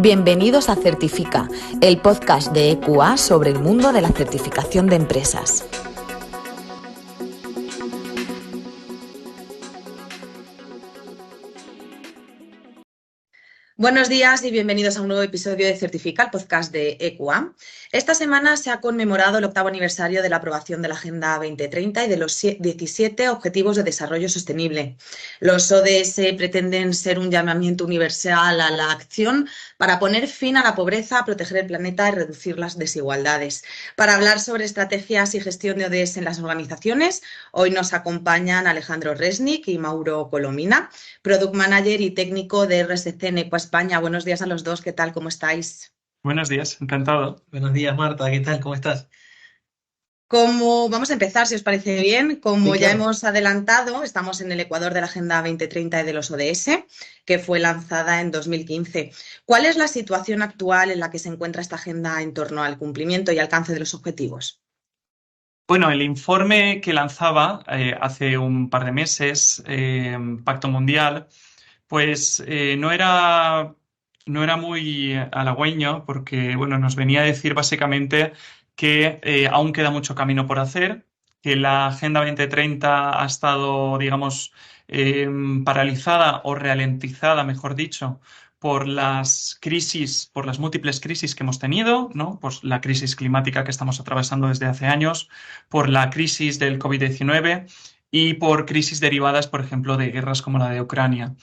Bienvenidos a Certifica, el podcast de EQA sobre el mundo de la certificación de empresas. Buenos días y bienvenidos a un nuevo episodio de Certifica, el podcast de EQA. Esta semana se ha conmemorado el 8º aniversario de la aprobación de la Agenda 2030 y de los 17 Objetivos de Desarrollo Sostenible. Los ODS pretenden ser un llamamiento universal a la acción para poner fin a la pobreza, proteger el planeta y reducir las desigualdades. Para hablar sobre estrategias y gestión de ODS en las organizaciones, hoy nos acompañan Alejandro Resnick y Mauro Colomina, Product Manager y técnico de RSC en EQA España. Buenos días a los dos, ¿qué tal? ¿Cómo estáis? Buenos días, encantado. Buenos días, Marta, ¿qué tal? ¿Cómo estás? Vamos a empezar, si os parece bien. Como Sí, ya claro. hemos adelantado, estamos en el Ecuador de la Agenda 2030 y de los ODS, que fue lanzada en 2015. ¿Cuál es la situación actual en la que se encuentra esta agenda en torno al cumplimiento y alcance de los objetivos? Bueno, el informe que lanzaba hace un par de meses, Pacto Mundial, pues no era muy halagüeño porque bueno, nos venía a decir básicamente que aún queda mucho camino por hacer, que la Agenda 2030 ha estado, digamos, paralizada o ralentizada, mejor dicho, por las crisis, por las múltiples crisis que hemos tenido, ¿no? Pues la crisis climática que estamos atravesando desde hace años, por la crisis del COVID-19 y por crisis derivadas, por ejemplo, de guerras como la de Ucrania.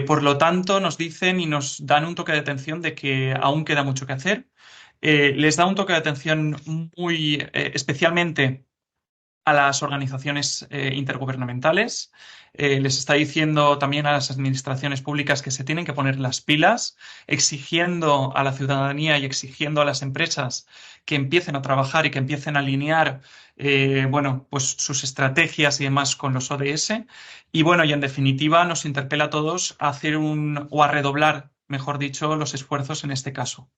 Por lo tanto, nos dicen y nos dan un toque de atención de que aún queda mucho que hacer. Les da un toque de atención muy especialmente a las organizaciones intergubernamentales. Les está diciendo también a las administraciones públicas que se tienen que poner las pilas, exigiendo a la ciudadanía y exigiendo a las empresas que empiecen a trabajar y que empiecen a alinear bueno, pues sus estrategias y demás con los ODS. Y bueno, y en definitiva nos interpela a todos a hacer o a redoblar, mejor dicho, los esfuerzos en este caso.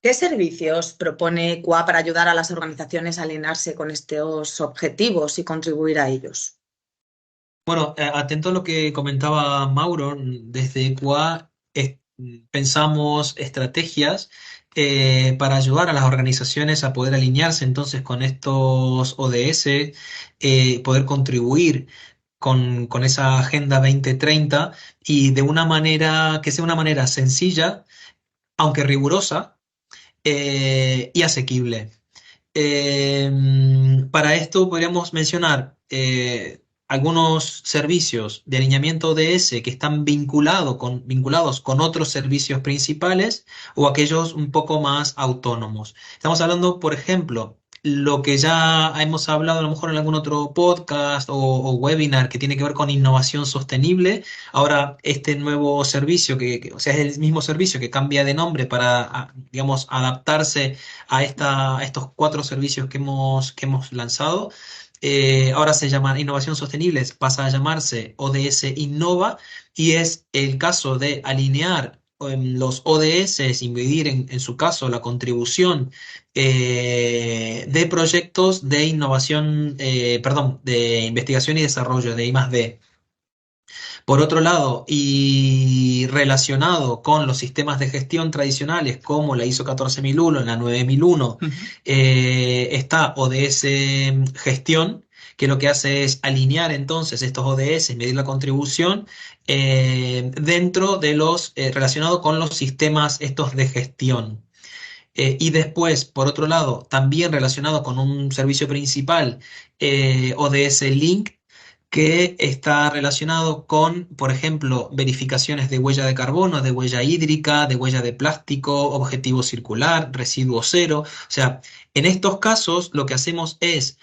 ¿Qué servicios propone EQA para ayudar a las organizaciones a alinearse con estos objetivos y contribuir a ellos? Bueno, atento a lo que comentaba Mauro, desde EQA pensamos estrategias para ayudar a las organizaciones a poder alinearse entonces con estos ODS, poder contribuir con esa Agenda 2030 y de una manera que sea una manera sencilla, aunque rigurosa, y asequible. Para esto podríamos mencionar algunos servicios de alineamiento ODS que están vinculados con otros servicios principales o aquellos un poco más autónomos. Estamos hablando, por ejemplo, lo que ya hemos hablado a lo mejor en algún otro podcast o webinar que tiene que ver con innovación sostenible. Ahora, este nuevo servicio, o sea, es el mismo servicio que cambia de nombre para, digamos, adaptarse a estos 4 servicios que hemos lanzado. Ahora se llama Innovación Sostenible, pasa a llamarse ODS Innova y es el caso de alinear los ODS, invertir en su caso la contribución de proyectos de innovación, perdón, de investigación y desarrollo de I+D. Por otro lado, y relacionado con los sistemas de gestión tradicionales como la ISO 14001, la 9001, está ODS Gestión, que lo que hace es alinear entonces estos ODS, medir la contribución dentro de los relacionados con los sistemas estos de gestión. Y después, por otro lado, también relacionado con un servicio principal, ODS Link, que está relacionado con, por ejemplo, verificaciones de huella de carbono, de huella hídrica, de huella de plástico, objetivo circular, residuo cero. O sea, en estos casos lo que hacemos es,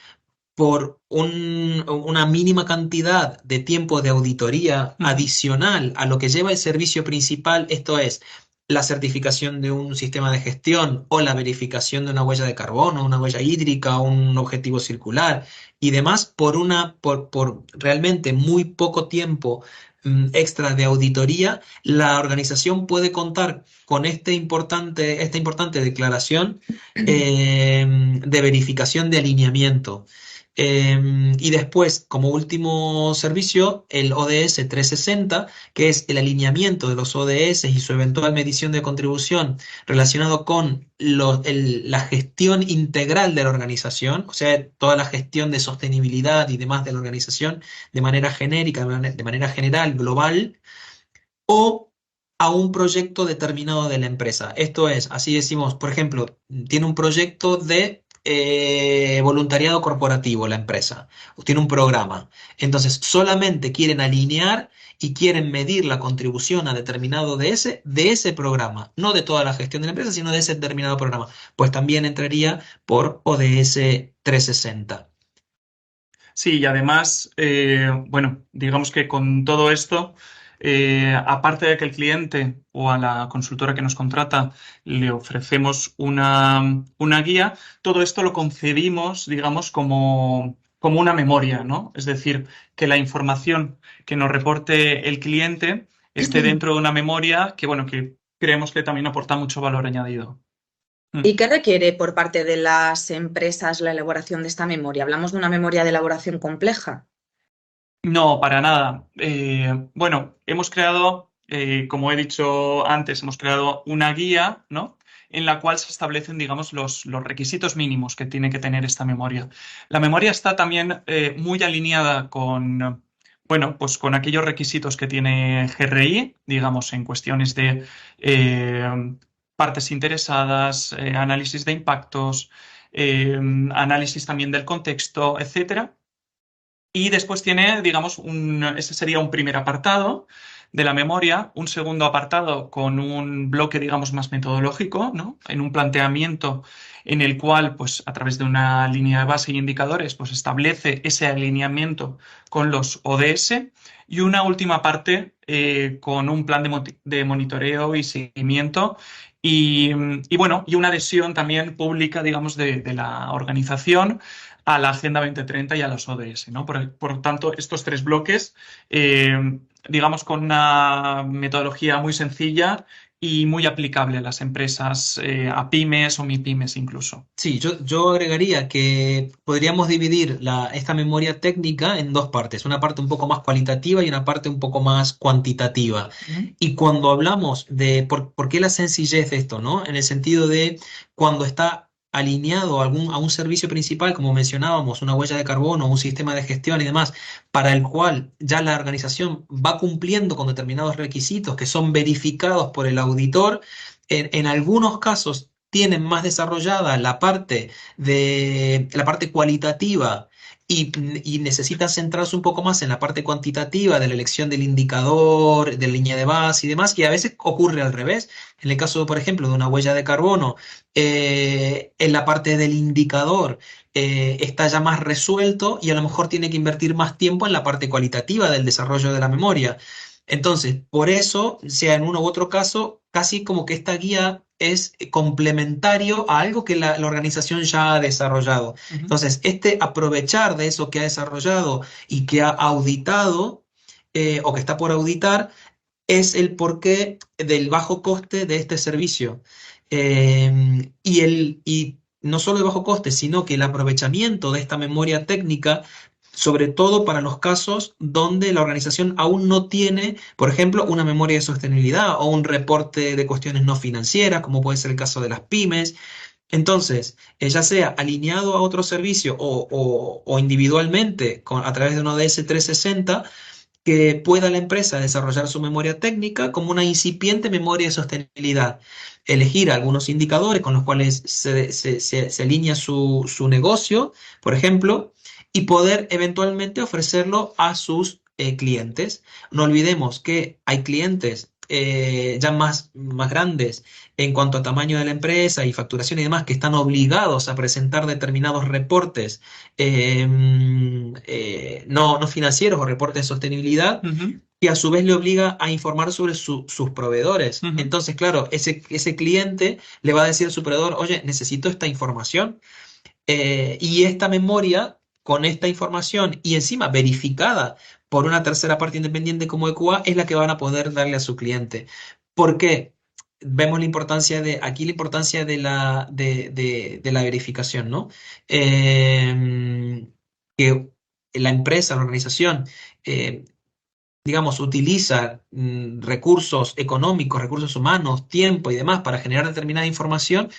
por una mínima cantidad de tiempo de auditoría adicional a lo que lleva el servicio principal, esto es la certificación de un sistema de gestión o la verificación de una huella de carbono, una huella hídrica, un objetivo circular y demás, por realmente muy poco tiempo extra de auditoría, la organización puede contar con esta importante declaración de verificación de alineamiento. Y después, como último servicio, el ODS 360, que es el alineamiento de los ODS y su eventual medición de contribución relacionado con la gestión integral de la organización, o sea, toda la gestión de sostenibilidad y demás de la organización de manera genérica, de manera general, global, o a un proyecto determinado de la empresa. Esto es, así decimos, por ejemplo, tiene un proyecto de voluntariado corporativo la empresa, o tiene un programa. Entonces, solamente quieren alinear y quieren medir la contribución a determinado de ese programa, no de toda la gestión de la empresa, sino de ese determinado programa. Pues también entraría por ODS 360. Sí, y además, bueno, digamos que con todo esto, aparte de que el cliente o a la consultora que nos contrata le ofrecemos una guía, todo esto lo concebimos, digamos, como una memoria, ¿no? Es decir, que la información que nos reporte el cliente esté dentro de una memoria que, bueno, que creemos que también aporta mucho valor añadido. ¿Y qué requiere por parte de las empresas la elaboración de esta memoria? ¿Hablamos de una memoria de elaboración compleja? No, para nada. Bueno, hemos creado, como he dicho antes, hemos creado una guía, ¿no? En la cual se establecen, digamos, los requisitos mínimos que tiene que tener esta memoria. La memoria está también muy alineada con, bueno, pues con aquellos requisitos que tiene GRI, digamos, en cuestiones de partes interesadas, análisis de impactos, análisis también del contexto, etcétera. Y después tiene, digamos, ese sería un primer apartado de la memoria, un segundo apartado con un bloque, digamos, más metodológico, ¿no? En un planteamiento en el cual, pues, a través de una línea de base y indicadores, pues, establece ese alineamiento con los ODS. Y una última parte con un plan de monitoreo y seguimiento y, bueno, y una adhesión también pública, digamos, de la organización a la Agenda 2030 y a los ODS, ¿no? Por tanto, estos tres bloques, digamos, con una metodología muy sencilla y muy aplicable a las empresas, a pymes o mipymes incluso. Sí, yo agregaría que podríamos dividir esta memoria técnica en dos partes, una parte un poco más cualitativa y una parte un poco más cuantitativa. Ujú. Y cuando hablamos de por qué la sencillez de esto, ¿no? En el sentido de cuando está alineado a un servicio principal, como mencionábamos, una huella de carbono, un sistema de gestión y demás, para el cual ya la organización va cumpliendo con determinados requisitos que son verificados por el auditor. En algunos casos tienen más desarrollada la parte cualitativa y necesitan centrarse un poco más en la parte cuantitativa de la elección del indicador, de la línea de base y demás, y a veces ocurre al revés. En el caso, por ejemplo, de una huella de carbono, en la parte del indicador está ya más resuelto y a lo mejor tiene que invertir más tiempo en la parte cualitativa del desarrollo de la memoria. Entonces, por eso, sea en uno u otro caso, casi como que esta guía es complementario a algo que la organización ya ha desarrollado. Ujú. Entonces, este aprovechar de eso que ha desarrollado y que ha auditado o que está por auditar es el porqué del bajo coste de este servicio. Y no solo el bajo coste, sino que el aprovechamiento de esta memoria técnica, sobre todo para los casos donde la organización aún no tiene, por ejemplo, una memoria de sostenibilidad o un reporte de cuestiones no financieras, como puede ser el caso de las pymes. Entonces, ya sea alineado a otro servicio o individualmente a través de una ODS 360, que pueda la empresa desarrollar su memoria técnica como una incipiente memoria de sostenibilidad. Elegir algunos indicadores con los cuales se alinea su negocio, por ejemplo, y poder eventualmente ofrecerlo a sus clientes. No olvidemos que hay clientes ya más grandes en cuanto a tamaño de la empresa y facturación y demás que están obligados a presentar determinados reportes no financieros o reportes de sostenibilidad, Ujú, que a su vez le obliga a informar sobre sus proveedores. ujú. Entonces, claro, ese cliente le va a decir al su proveedor, oye, necesito esta información. Y esta memoria, con esta información y encima verificada por una tercera parte independiente como EQA, es la que van a poder darle a su cliente. ¿Por qué? Vemos aquí la importancia de la verificación, ¿no? que la empresa, la organización, digamos, utiliza recursos económicos, recursos humanos, tiempo y demás para generar determinada información,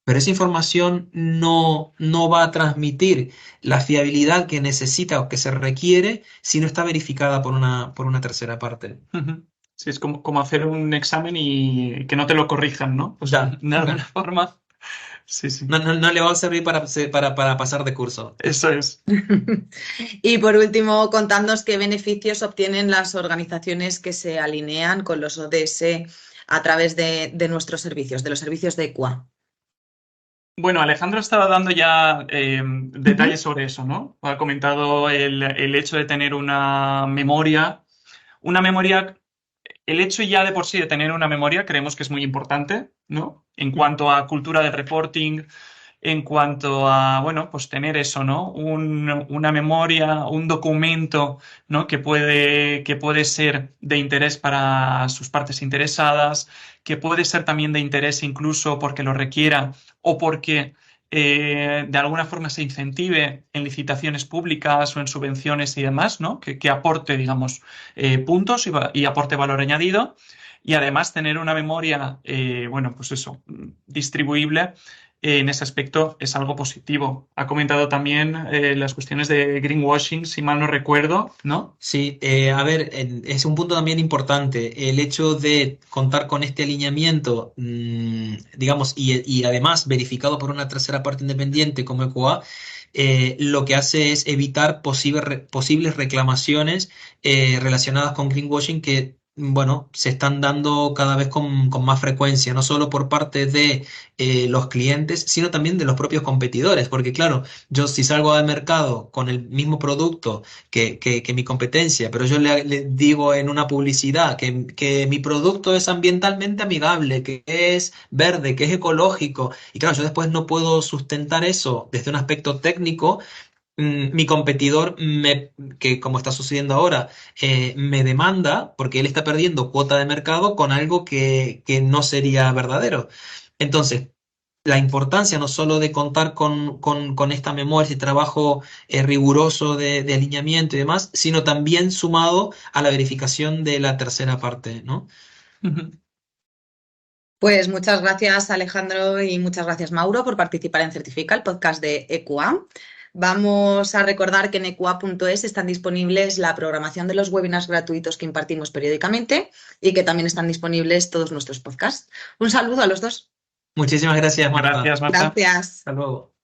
pero esa información no va a transmitir la fiabilidad que necesita o que se requiere si no está verificada por una tercera parte. Ujú. Sí, es como hacer un examen y que no te lo corrijan, ¿no? Pues Ya, de alguna forma. Sí, sí. no le va a servir para pasar de curso. Eso es. Y por último, contadnos qué beneficios obtienen las organizaciones que se alinean con los ODS a través de nuestros servicios, de los servicios de EQUA. Bueno, Alejandro estaba dando ya Ujú. detalles sobre eso, ¿no? Ha comentado el hecho de tener una memoria, el hecho ya de por sí de tener una memoria creemos que es muy importante, ¿no? En cuanto a cultura del reporting, en cuanto a, bueno, pues tener eso, ¿no? Una memoria, un documento, ¿no? Que puede ser de interés para sus partes interesadas, que puede ser también de interés incluso porque lo requiera o porque de alguna forma se incentive en licitaciones públicas o en subvenciones y demás, ¿no? Que aporte, digamos, puntos y aporte valor añadido. Y además tener una memoria, bueno, pues eso, distribuible en ese aspecto es algo positivo. Ha comentado también las cuestiones de greenwashing, si mal no recuerdo, ¿no? Sí, a ver, es un punto también importante. El hecho de contar con este alineamiento, digamos, y además verificado por una tercera parte independiente como ECOA, lo que hace es evitar posibles reclamaciones relacionadas con greenwashing que, bueno, se están dando cada vez con más frecuencia, no solo por parte de los clientes, sino también de los propios competidores, porque claro, yo si salgo al mercado con el mismo producto que mi competencia, pero yo le digo en una publicidad que mi producto es ambientalmente amigable, que es verde, que es ecológico, y claro, yo después no puedo sustentar eso desde un aspecto técnico. Mi competidor, que como está sucediendo ahora, me demanda porque él está perdiendo cuota de mercado con algo que no sería verdadero. Entonces, la importancia no solo de contar con esta memoria, este trabajo riguroso de alineamiento y demás, sino también sumado a la verificación de la tercera parte, ¿no? Pues muchas gracias, Alejandro, y muchas gracias, Mauro, por participar en Certifica, el podcast de EQA. Vamos a recordar que en equa.es están disponibles la programación de los webinars gratuitos que impartimos periódicamente y que también están disponibles todos nuestros podcasts. Un saludo a los dos. Muchísimas gracias, Marta. Gracias, Marta. Gracias. Hasta luego.